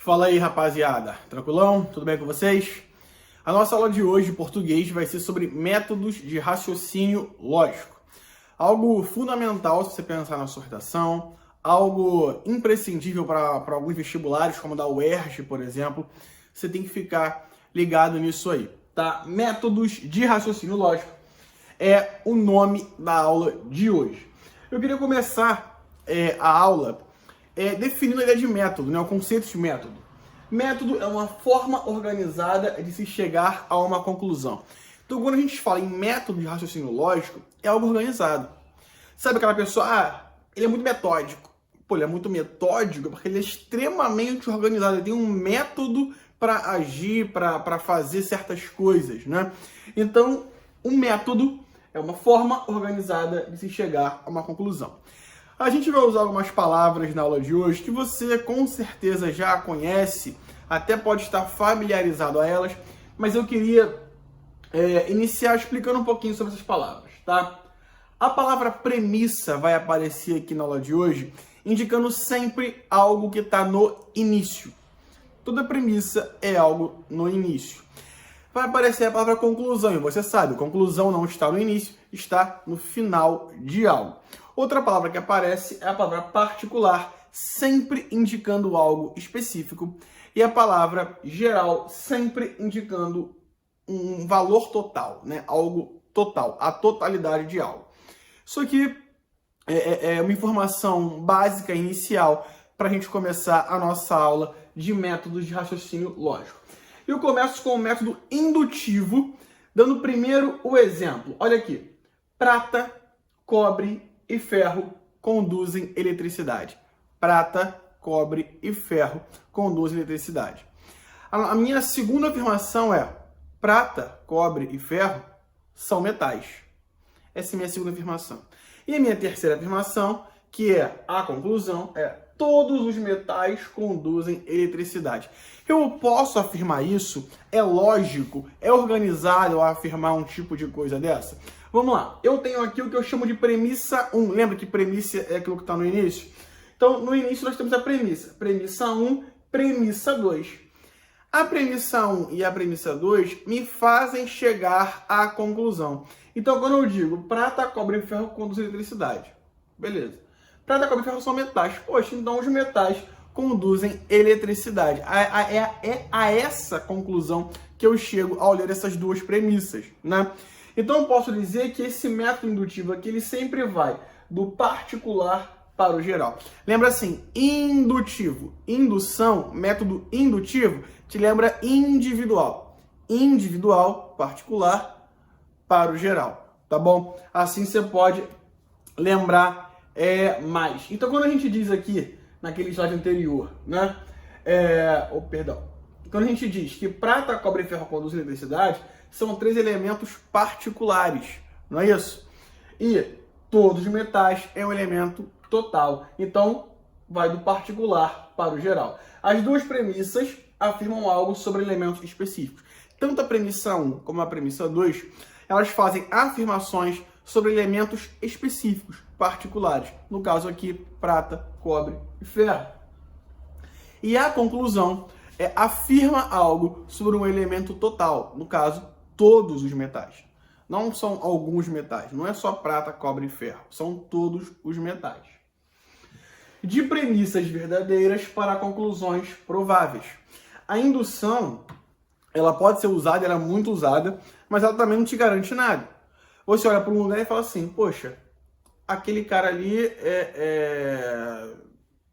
Fala aí, rapaziada. Tranquilão? Tudo bem com vocês? A nossa aula de hoje de português vai ser sobre métodos de raciocínio lógico. Algo fundamental se você pensar na sua redação, algo imprescindível para alguns vestibulares, como da UERJ, por exemplo. Você tem que ficar ligado nisso aí, tá? Métodos de raciocínio lógico é o nome da aula de hoje. Eu queria começar a aula definindo a ideia de método, né? O conceito de método. Método é uma forma organizada de se chegar a uma conclusão. Então, quando a gente fala em método de raciocínio lógico, é algo organizado. Sabe aquela pessoa, ele é muito metódico. Pô, ele é muito metódico porque ele é extremamente organizado. Ele tem um método para agir, para fazer certas coisas, né? Então, um método é uma forma organizada de se chegar a uma conclusão. A gente vai usar algumas palavras na aula de hoje que você com certeza já conhece, até pode estar familiarizado a elas, mas eu queria iniciar explicando um pouquinho sobre essas palavras, tá? A palavra premissa vai aparecer aqui na aula de hoje, indicando sempre algo que está no início. Toda premissa é algo no início. Vai aparecer a palavra conclusão, e você sabe, conclusão não está no início, está no final de algo. Outra palavra que aparece é a palavra particular, sempre indicando algo específico, e a palavra geral, sempre indicando um valor total, né? Algo total, a totalidade de algo. Isso aqui é uma informação básica, inicial, para a gente começar a nossa aula de métodos de raciocínio lógico. Eu começo com o método indutivo, dando primeiro o exemplo. Olha aqui, prata, cobre e ferro conduzem eletricidade. Prata, cobre e ferro conduzem eletricidade. A minha segunda afirmação é: prata, cobre e ferro são metais. Essa é a minha segunda afirmação. E a minha terceira afirmação, que é a conclusão, é: todos os metais conduzem eletricidade. Eu posso afirmar isso? É lógico? É organizado eu afirmar um tipo de coisa dessa? Vamos lá. Eu tenho aqui o que eu chamo de premissa 1. Lembra que premissa é aquilo que está no início? Então, no início nós temos a premissa. Premissa 1, premissa 2. A premissa 1 e a premissa 2 me fazem chegar à conclusão. Então, quando eu digo prata, cobre e ferro conduzem eletricidade. Beleza. Prata, cobre e ferro são metais. Poxa, então os metais conduzem eletricidade. É a essa conclusão que eu chego ao ler essas duas premissas, né? Então eu posso dizer que esse método indutivo aqui, ele sempre vai do particular para o geral. Lembra assim, indutivo, indução, método indutivo, te lembra individual. Individual, particular, para o geral, tá bom? Assim você pode lembrar mais. Então quando a gente diz aqui, naquele slide anterior, né? Quando a gente diz que prata, cobre e ferro conduzem eletricidade, são três elementos particulares, não é isso? E todos os metais é um elemento total. Então, vai do particular para o geral. As duas premissas afirmam algo sobre elementos específicos. Tanto a premissa 1 como a premissa 2, elas fazem afirmações sobre elementos específicos, particulares. No caso aqui, prata, cobre e ferro. E a conclusão afirma algo sobre um elemento total. No caso, todos os metais. Não são alguns metais. Não é só prata, cobre e ferro. São todos os metais. De premissas verdadeiras para conclusões prováveis. A indução, ela pode ser usada, ela é muito usada, mas ela também não te garante nada. Você olha para um lugar e fala assim, poxa, aquele cara ali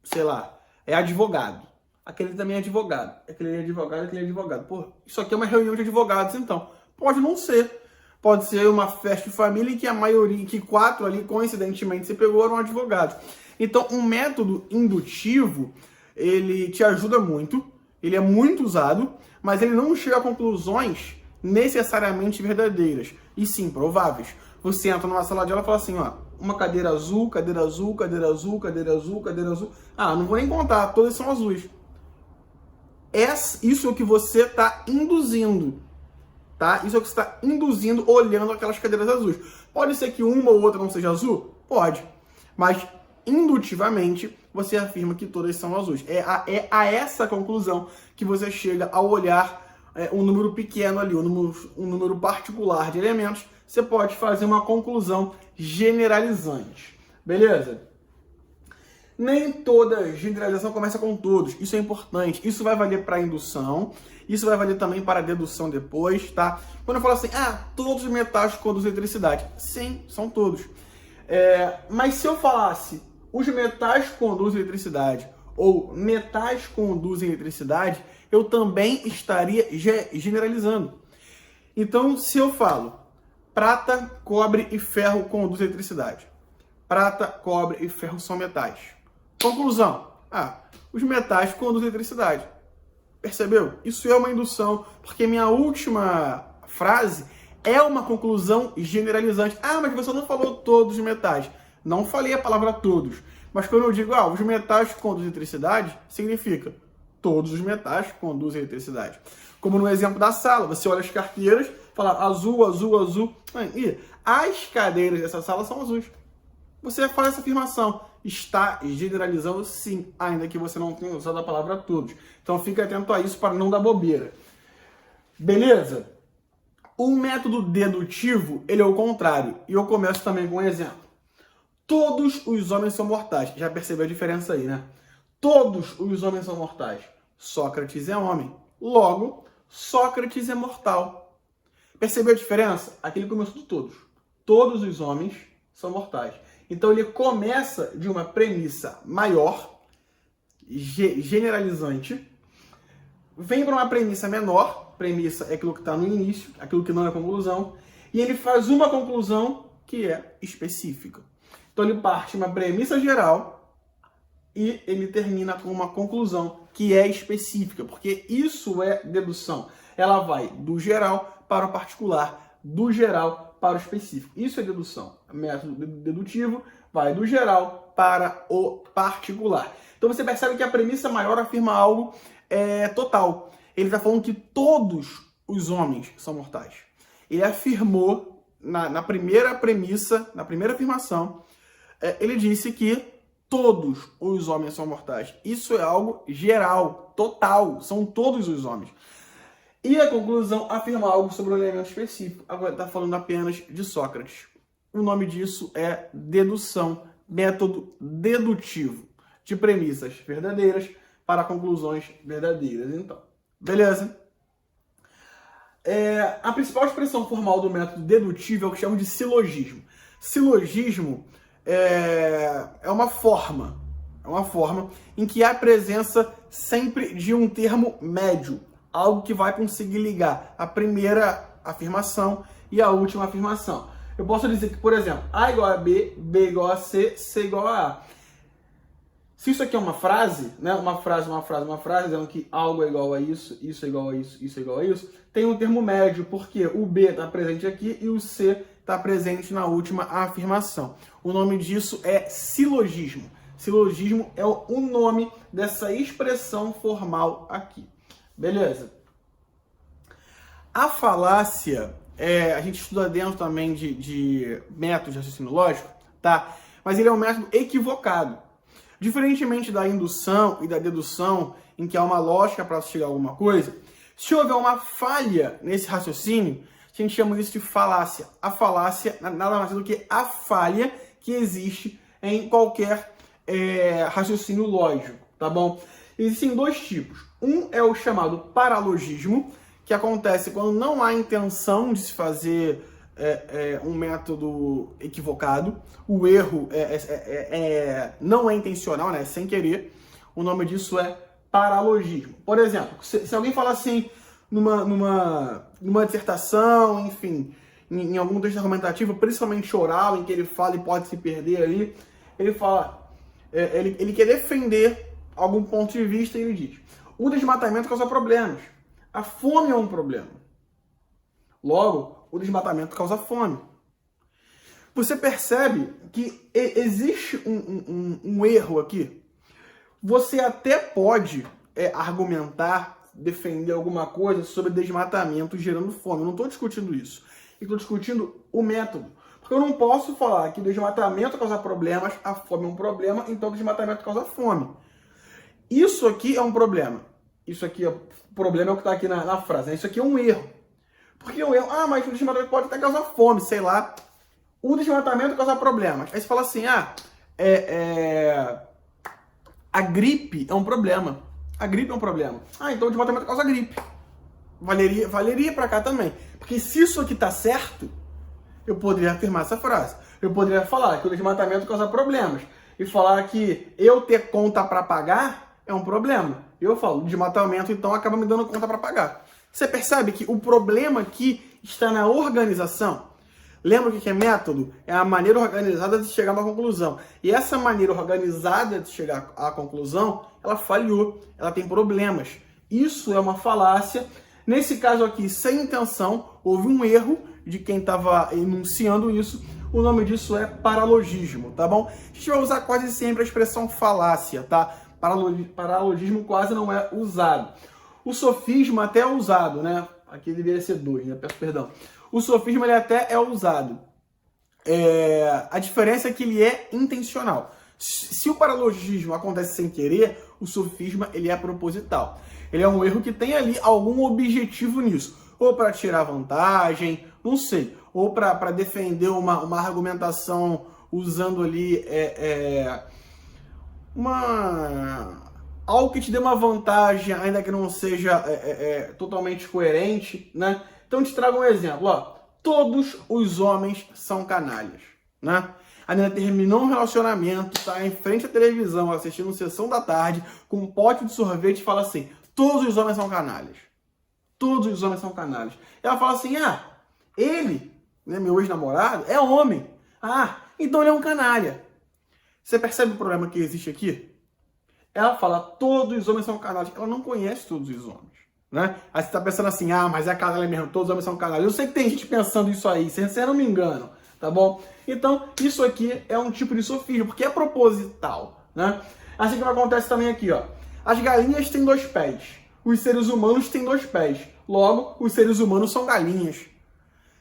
sei lá, é advogado. Aquele também é advogado. Aquele é advogado, aquele é advogado. Pô, isso aqui é uma reunião de advogados, então. Pode não ser. Pode ser uma festa de família em que a maioria, que 4 ali, coincidentemente, você pegou eram advogados. Então, um método indutivo, ele te ajuda muito, ele é muito usado, mas ele não chega a conclusões necessariamente verdadeiras, e sim prováveis. Você entra numa sala de aula e fala assim, ó, uma cadeira azul, cadeira azul, cadeira azul, cadeira azul, cadeira azul. Ah, não vou nem contar, todas são azuis. Isso é o que você está induzindo, tá? Isso é o que você está induzindo olhando aquelas cadeiras azuis. Pode ser que uma ou outra não seja azul? Pode. Mas, indutivamente, você afirma que todas são azuis. É a essa conclusão que você chega ao olhar um número pequeno ali, um número particular de elementos. Você pode fazer uma conclusão generalizante. Beleza? Nem toda generalização começa com todos. Isso é importante. Isso vai valer para indução. Isso vai valer também para dedução depois, tá? Quando eu falo assim, todos os metais conduzem eletricidade. Sim, são todos. Mas se eu falasse os metais conduzem eletricidade ou metais conduzem eletricidade, eu também estaria generalizando. Então, se eu falo prata, cobre e ferro conduzem eletricidade. Prata, cobre e ferro são metais. Conclusão. Os metais conduzem eletricidade. Percebeu? Isso é uma indução, porque minha última frase é uma conclusão generalizante. Mas você não falou todos os metais. Não falei a palavra todos. Mas quando eu digo, os metais conduzem eletricidade, significa todos os metais conduzem eletricidade. Como no exemplo da sala, você olha as carteiras, fala azul, azul, azul. E as cadeiras dessa sala são azuis. Você faz essa afirmação. Está generalizando sim, ainda que você não tenha usado a palavra todos. Então fique atento a isso para não dar bobeira. Beleza? O método dedutivo, ele é o contrário. E eu começo também com um exemplo. Todos os homens são mortais. Já percebeu a diferença aí, né? Todos os homens são mortais. Sócrates é homem. Logo, Sócrates é mortal. Percebeu a diferença? Aqui ele começou de todos. Todos os homens são mortais. Então ele começa de uma premissa maior, generalizante, vem para uma premissa menor, premissa é aquilo que está no início, aquilo que não é conclusão, e ele faz uma conclusão que é específica. Então ele parte de uma premissa geral e ele termina com uma conclusão que é específica, porque isso é dedução. Ela vai do geral para o particular, do geral para o específico. Isso é dedução. O método dedutivo vai do geral para o particular. Então você percebe que a premissa maior afirma algo total. Ele está falando que todos os homens são mortais. Ele afirmou, na primeira premissa, na primeira afirmação, ele disse que todos os homens são mortais. Isso é algo geral, total. São todos os homens. E a conclusão afirma algo sobre um elemento específico. Agora está falando apenas de Sócrates. O nome disso é dedução, método dedutivo, de premissas verdadeiras para conclusões verdadeiras. Então, beleza? A principal expressão formal do método dedutivo é o que chamam de silogismo. Silogismo é uma forma em que há a presença sempre de um termo médio, algo que vai conseguir ligar a primeira afirmação e a última afirmação. Eu posso dizer que, por exemplo, A igual a B, B igual a C, C igual a A. Se isso aqui é uma frase, né? Uma frase, dizendo que algo é igual a isso, isso é igual a isso, isso é igual a isso, tem um termo médio, porque o B está presente aqui e o C está presente na última afirmação. O nome disso é silogismo. Silogismo é o nome dessa expressão formal aqui. Beleza? A falácia, a gente estuda dentro também de métodos de raciocínio lógico, tá? Mas ele é um método equivocado. Diferentemente da indução e da dedução, em que há uma lógica para chegar a alguma coisa, se houver uma falha nesse raciocínio, a gente chama isso de falácia. A falácia nada mais do que a falha que existe em qualquer raciocínio lógico, tá bom? Existem dois tipos. Um é o chamado paralogismo, que acontece quando não há intenção de se fazer um método equivocado. O erro não é intencional, né? É sem querer. O nome disso é paralogismo. Por exemplo, se alguém falar assim, numa dissertação, enfim, em algum texto argumentativo, principalmente oral, em que ele fala e pode se perder ali, ele fala, ele quer defender algum ponto de vista e ele diz: o desmatamento causa problemas. A fome é um problema. Logo, o desmatamento causa fome. Você percebe que existe um erro aqui. Você até pode argumentar, defender alguma coisa sobre desmatamento gerando fome. Eu não estou discutindo isso. Eu estou discutindo o método. Porque eu não posso falar que o desmatamento causa problemas, a fome é um problema, então o desmatamento causa fome. Isso aqui é um problema. Isso aqui, o problema é o que está aqui na frase, né? Isso aqui é um erro. Porque o erro, mas o desmatamento pode até causar fome, sei lá. O desmatamento causa problemas. Aí você fala assim, a gripe é um problema. A gripe é um problema. Então o desmatamento causa gripe. Valeria para cá também. Porque se isso aqui tá certo, eu poderia afirmar essa frase. Eu poderia falar que o desmatamento causa problemas. E falar que eu ter conta para pagar é um problema. Eu falo, o desmatamento então acaba me dando conta para pagar. Você percebe que o problema aqui está na organização? Lembra o que é método? É a maneira organizada de chegar a uma conclusão. E essa maneira organizada de chegar à conclusão, ela falhou, ela tem problemas. Isso é uma falácia. Nesse caso aqui, sem intenção, houve um erro de quem estava enunciando isso. O nome disso é paralogismo, tá bom? A gente vai usar quase sempre a expressão falácia, tá? Paralogismo quase não é usado. O sofisma até é usado, né? Aqui deveria ser 2, né? Peço perdão. O sofisma ele até é usado. A diferença é que ele é intencional. Se o paralogismo acontece sem querer, o sofisma ele é proposital. Ele é um erro que tem ali algum objetivo nisso. Ou para tirar vantagem, não sei. Ou para defender uma argumentação usando ali algo que te dê uma vantagem, ainda que não seja totalmente coerente, né? Então te trago um exemplo, ó. Todos os homens são canalhas, né? A menina terminou um relacionamento, tá em frente à televisão, assistindo Sessão da Tarde, com um pote de sorvete e fala assim, todos os homens são canalhas. Todos os homens são canalhas. Ela fala assim, ele, né, meu ex-namorado, é homem. Então ele é um canalha. Você percebe o problema que existe aqui? Ela fala, todos os homens são canalhas. Ela não conhece todos os homens, né? Aí você tá pensando assim, mas é canalha mesmo, todos os homens são canalhas. Eu sei que tem gente pensando isso aí, se eu não me engano, tá bom? Então, isso aqui é um tipo de sofisma, porque é proposital, né? Assim como acontece também aqui, ó. As galinhas têm 2 pés. Os seres humanos têm 2 pés. Logo, os seres humanos são galinhas.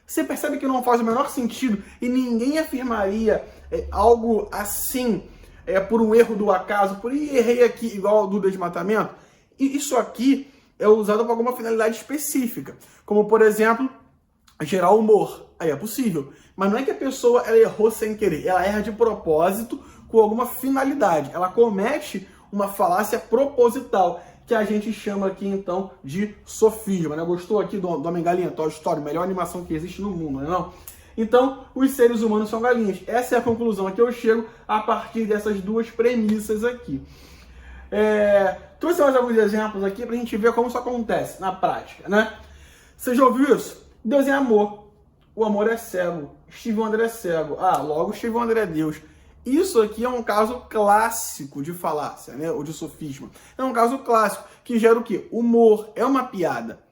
Você percebe que não faz o menor sentido e ninguém afirmaria algo assim por um erro do acaso, por errei aqui igual ao do desmatamento? E isso aqui é usado para alguma finalidade específica, como por exemplo, gerar humor. Aí é possível. Mas não é que a pessoa ela errou sem querer, ela erra de propósito com alguma finalidade. Ela comete uma falácia proposital, que a gente chama aqui então de sofisma, né? Gostou aqui do Homem Galinha, Toy Story, melhor animação que existe no mundo, não é não? Então, os seres humanos são galinhas. Essa é a conclusão a que eu chego a partir dessas 2 premissas aqui. Trouxe mais alguns exemplos aqui pra gente ver como isso acontece na prática, né? Você já ouviu isso? Deus é amor. O amor é cego. Steve Wonder é cego. Logo Steve Wonder é Deus. Isso aqui é um caso clássico de falácia, né? Ou de sofisma. É um caso clássico que gera o quê? Humor. É uma piada.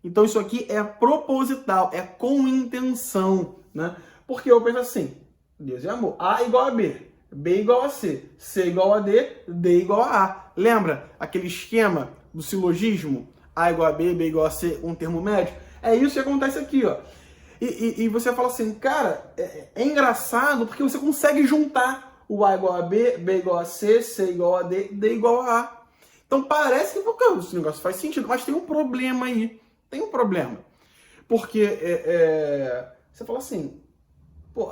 Então isso aqui é proposital, é com intenção, né? Porque eu penso assim, Deus é amor. A igual a B, B igual a C, C igual a D, D igual a A. Lembra aquele esquema do silogismo? A igual a B, B igual a C, um termo médio? É isso que acontece aqui, ó. E você fala assim, cara, é engraçado porque você consegue juntar o A igual a B, B igual a C, C igual a D, D igual a A. Então parece que esse negócio faz sentido, mas tem um problema aí. Tem um problema. Porque você fala assim,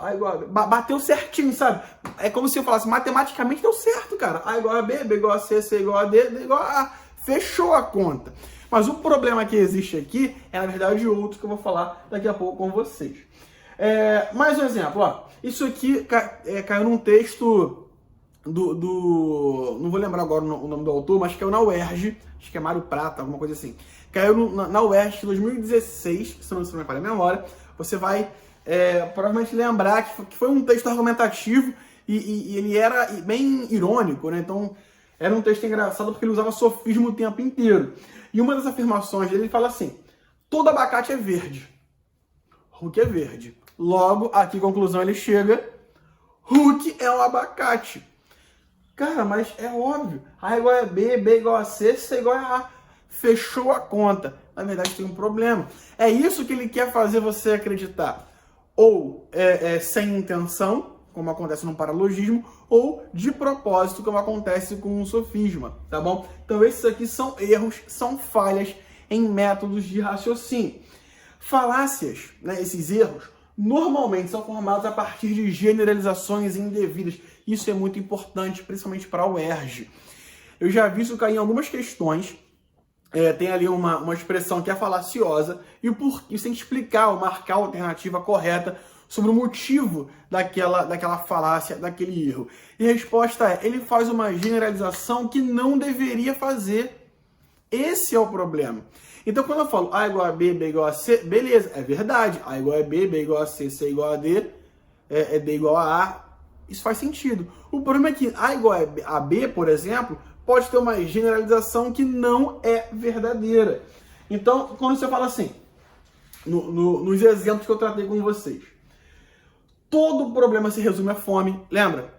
A igual a B, bateu certinho, sabe? É como se eu falasse, matematicamente deu certo, cara. A igual a B, B igual a C, C igual a D, D igual a A. Fechou a conta. Mas o problema que existe aqui é, na verdade, outro que eu vou falar daqui a pouco com vocês. Mais um exemplo, ó. Isso aqui caiu num texto não vou lembrar agora o nome do autor, mas caiu na UERJ, acho que é Mário Prata, alguma coisa assim. Caiu na UERJ em 2016, se não me falha a memória. Você vai provavelmente lembrar que foi um texto argumentativo e ele era bem irônico, né? Então, era um texto engraçado porque ele usava sofismo o tempo inteiro. E uma das afirmações dele, ele fala assim, todo abacate é verde. Hulk é verde. Logo, aqui, conclusão, ele chega, Hulk é um abacate. Cara, mas é óbvio. A igual a B, B igual a C, C igual a A. Fechou a conta. Na verdade, tem um problema. É isso que ele quer fazer você acreditar. ou sem intenção, como acontece no paralogismo, ou de propósito, como acontece com um sofisma, tá bom? Então esses aqui são erros, são falhas em métodos de raciocínio. Falácias, né, esses erros, normalmente são formados a partir de generalizações indevidas. Isso é muito importante, principalmente para o ERJ. Eu já vi isso cair em algumas questões. Tem ali uma expressão que é falaciosa e você tem que explicar ou marcar a alternativa correta sobre o motivo daquela falácia, daquele erro. E a resposta é, ele faz uma generalização que não deveria fazer. Esse é o problema. Então, quando eu falo A igual a B, B igual a C, beleza, é verdade. A igual a B, B igual a C, C igual a D, D igual a A. Isso faz sentido. O problema é que A igual a B, por exemplo, pode ter uma generalização que não é verdadeira. Então, quando você fala assim, nos exemplos que eu tratei com vocês, todo problema se resume à fome. Lembra?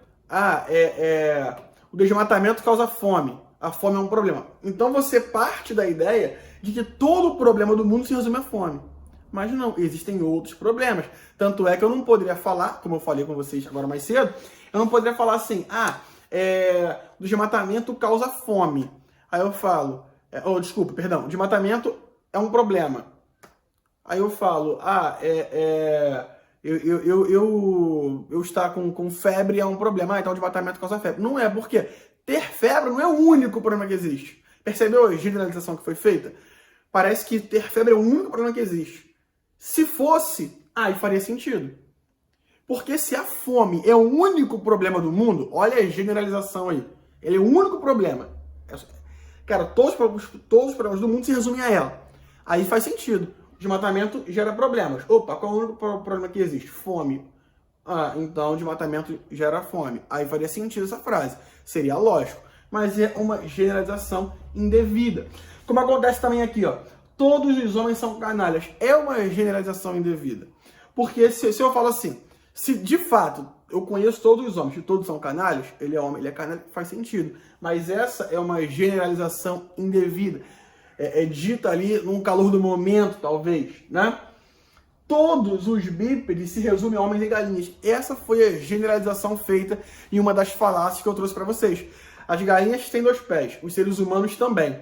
O desmatamento causa fome. A fome é um problema. Então você parte da ideia de que todo problema do mundo se resume à fome. Mas não, existem outros problemas. Tanto é que eu não poderia falar, como eu falei com vocês agora mais cedo, eu não poderia falar assim, o desmatamento causa fome. Aí eu falo, o desmatamento é um problema. Aí eu falo, eu estar com febre é um problema. Então o desmatamento causa febre. Não é, porque ter febre não é o único problema que existe. Percebeu a generalização que foi feita? Parece que ter febre é o único problema que existe. Se fosse, aí faria sentido. Porque se a fome é o único problema do mundo, olha a generalização aí. Ele é o único problema. Cara, todos os problemas do mundo se resumem a ela. Aí faz sentido. O desmatamento gera problemas. Opa, qual é o único problema que existe? Fome. Então o desmatamento gera fome. Aí faria sentido essa frase. Seria lógico. Mas é uma generalização indevida. Como acontece também aqui, ó. Todos os homens são canalhas. É uma generalização indevida. Porque se eu falo assim, se de fato eu conheço todos os homens, se todos são canalhas, ele é homem, ele é canalha, faz sentido. Mas essa é uma generalização indevida. É dita ali num calor do momento, talvez, né? Todos os bípedes se resumem a homens e galinhas. Essa foi a generalização feita em uma das falácias que eu trouxe para vocês. As galinhas têm 2 pés, os seres humanos também.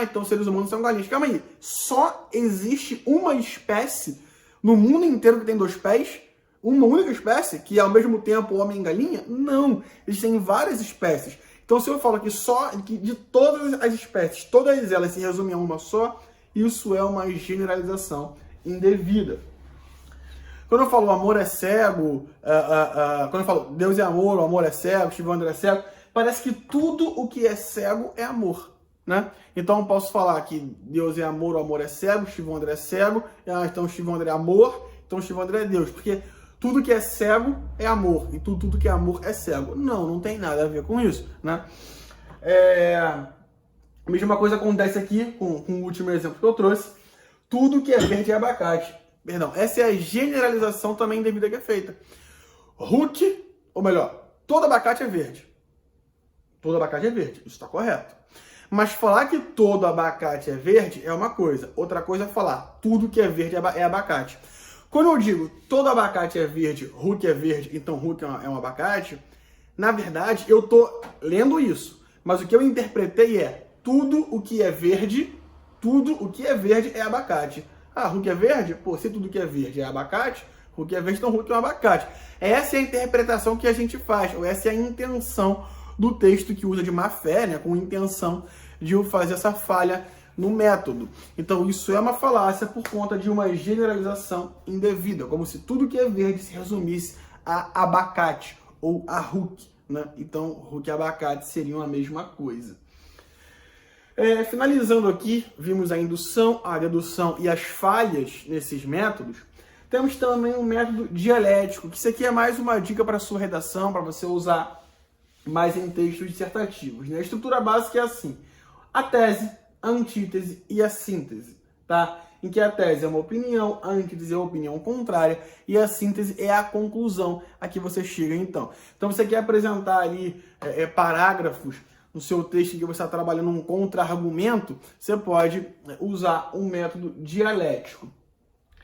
Então os seres humanos são galinhas. Calma aí, só existe uma espécie no mundo inteiro que tem 2 pés? Uma única espécie, que é ao mesmo tempo homem e galinha? Não, existem várias espécies. Então se eu falo que de todas as espécies, todas elas se resumem a uma só, isso é uma generalização indevida. Quando eu falo amor é cego, quando eu falo Deus é amor, o amor é cego, Steve Wonder é cego, parece que tudo o que é cego é amor, né? Então eu posso falar que Deus é amor, o amor é cego, Steve Wonder é cego, então Steve Wonder é amor, então Steve Wonder é Deus, porque tudo que é cego é amor, e tudo que é amor é cego. Não tem nada a ver com isso, né? A mesma coisa acontece aqui com o último exemplo que eu trouxe. Tudo que é verde é abacate. Perdão, essa é a generalização também indevida que é feita. Todo abacate é verde. Todo abacate é verde, isso está correto. Mas falar que todo abacate é verde é uma coisa. Outra coisa é falar tudo que é verde é abacate. Quando eu digo todo abacate é verde, Hulk é verde, então Hulk é um abacate, na verdade eu estou lendo isso. Mas o que eu interpretei é tudo o que é verde é abacate. Hulk é verde? Se tudo que é verde é abacate, Hulk é verde, então Hulk é um abacate. Essa é a interpretação que a gente faz, ou essa é a intenção do texto que usa de má fé, né, com intenção de fazer essa falha no método. Então isso é uma falácia por conta de uma generalização indevida, como se tudo que é verde se resumisse a abacate ou a Hulk, né? Então Hulk e abacate seriam a mesma coisa. Finalizando aqui, vimos a indução, a dedução e as falhas nesses métodos. Temos também um método dialético, que isso aqui é mais uma dica para a sua redação, para você usar mais em textos dissertativos, né? A estrutura básica é assim: a tese, a antítese e a síntese, tá? Em que a tese é uma opinião, a antítese é uma opinião contrária e a síntese é a conclusão a que você chega então. Então você quer apresentar ali parágrafos no seu texto em que você está trabalhando um contra-argumento, você pode usar um método dialético.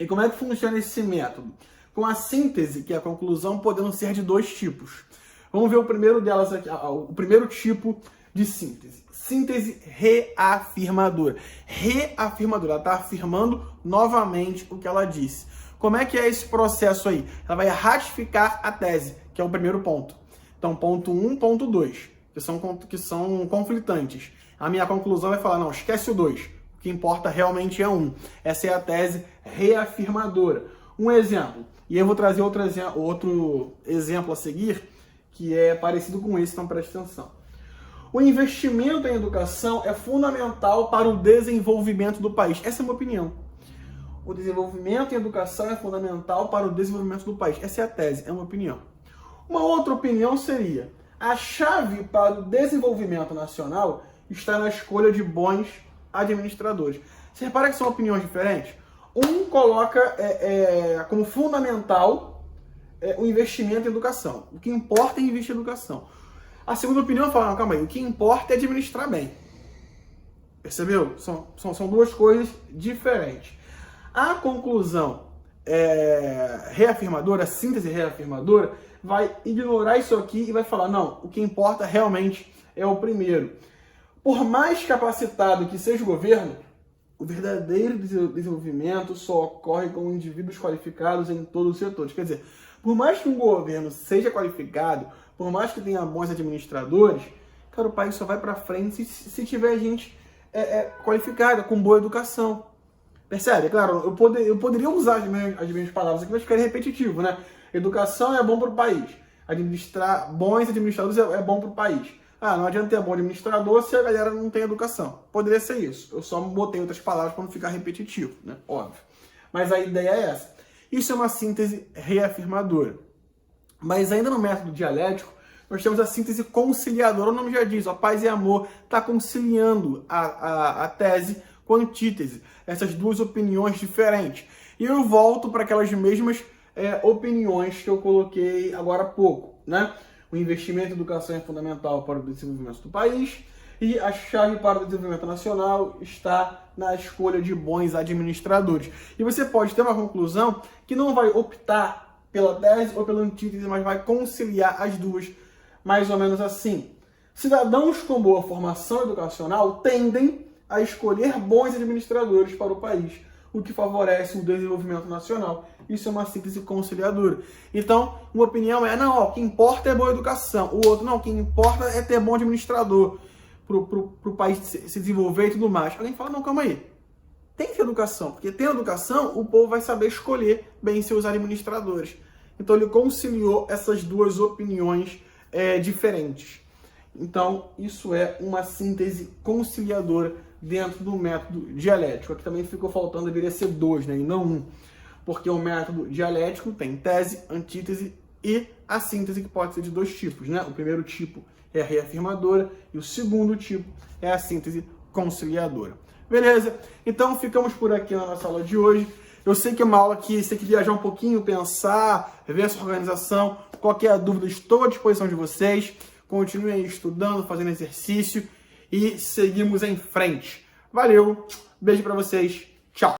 E como é que funciona esse método? com a síntese, que é a conclusão, podendo ser de dois tipos. Vamos ver o primeiro delas aqui, o primeiro tipo de síntese. Síntese reafirmadora. Reafirmadora, ela está afirmando novamente o que ela disse. Como é que é esse processo aí? Ela vai ratificar a tese, que é o primeiro ponto. Então, ponto 1, ponto 2, que são conflitantes. A minha conclusão vai falar, não, esquece o 2. O que importa realmente é 1. Essa é a tese reafirmadora. Um exemplo, e eu vou trazer outro exemplo a seguir, que é parecido com esse, então preste atenção. O investimento em educação é fundamental para o desenvolvimento do país. Essa é a minha opinião. O desenvolvimento em educação é fundamental para o desenvolvimento do país. Essa é a tese, é uma opinião. Uma outra opinião seria: a chave para o desenvolvimento nacional está na escolha de bons administradores. Você repara que são opiniões diferentes? Um coloca como fundamental o investimento em educação. O que importa é investir em educação. A segunda opinião fala, não, calma aí, o que importa é administrar bem. Percebeu? São duas coisas diferentes. A conclusão reafirmadora, a síntese reafirmadora, vai ignorar isso aqui e vai falar, não, o que importa realmente é o primeiro. Por mais capacitado que seja o governo, o verdadeiro desenvolvimento só ocorre com indivíduos qualificados em todos os setores. Quer dizer, por mais que um governo seja qualificado, por mais que tenha bons administradores, cara, o país só vai para frente se tiver gente qualificada, com boa educação. Percebe? Claro, eu poderia usar as minhas palavras aqui, mas ficaria repetitivo, né? Educação é bom para o país. Bons administradores é bom para o país. Não adianta ter bom administrador se a galera não tem educação. Poderia ser isso. Eu só botei outras palavras para não ficar repetitivo, né? Óbvio. Mas a ideia é essa. Isso é uma síntese reafirmadora. Mas ainda no método dialético, nós temos a síntese conciliadora. O nome já diz, paz e amor, está conciliando a tese com a antítese. Essas duas opiniões diferentes. E eu volto para aquelas mesmas opiniões que eu coloquei agora há pouco, né? O investimento em educação é fundamental para o desenvolvimento do país e a chave para o desenvolvimento nacional está na escolha de bons administradores. E você pode ter uma conclusão que não vai optar pela tese ou pela antítese, mas vai conciliar as duas, mais ou menos assim. Cidadãos com boa formação educacional tendem a escolher bons administradores para o país, o que favorece o desenvolvimento nacional. Isso é uma síntese conciliadora. Então, uma opinião é, não, o que importa é boa educação. O outro, não, o que importa é ter bom administrador para o país se desenvolver e tudo mais. Alguém fala, não, calma aí. Tem que ter educação, porque tendo educação, o povo vai saber escolher bem seus administradores. Então, ele conciliou essas duas opiniões diferentes. Então, isso é uma síntese conciliadora dentro do método dialético. Aqui também ficou faltando, deveria ser 2, né, e não 1. Porque o método dialético tem tese, antítese e a síntese, que pode ser de 2 tipos, né? O primeiro tipo é a reafirmadora e o segundo tipo é a síntese conciliadora. Beleza? Então, ficamos por aqui na nossa aula de hoje. Eu sei que é uma aula que você tem que viajar um pouquinho, pensar, ver essa organização. Qualquer dúvida, estou à disposição de vocês. Continuem aí estudando, fazendo exercício e seguimos em frente. Valeu, beijo para vocês.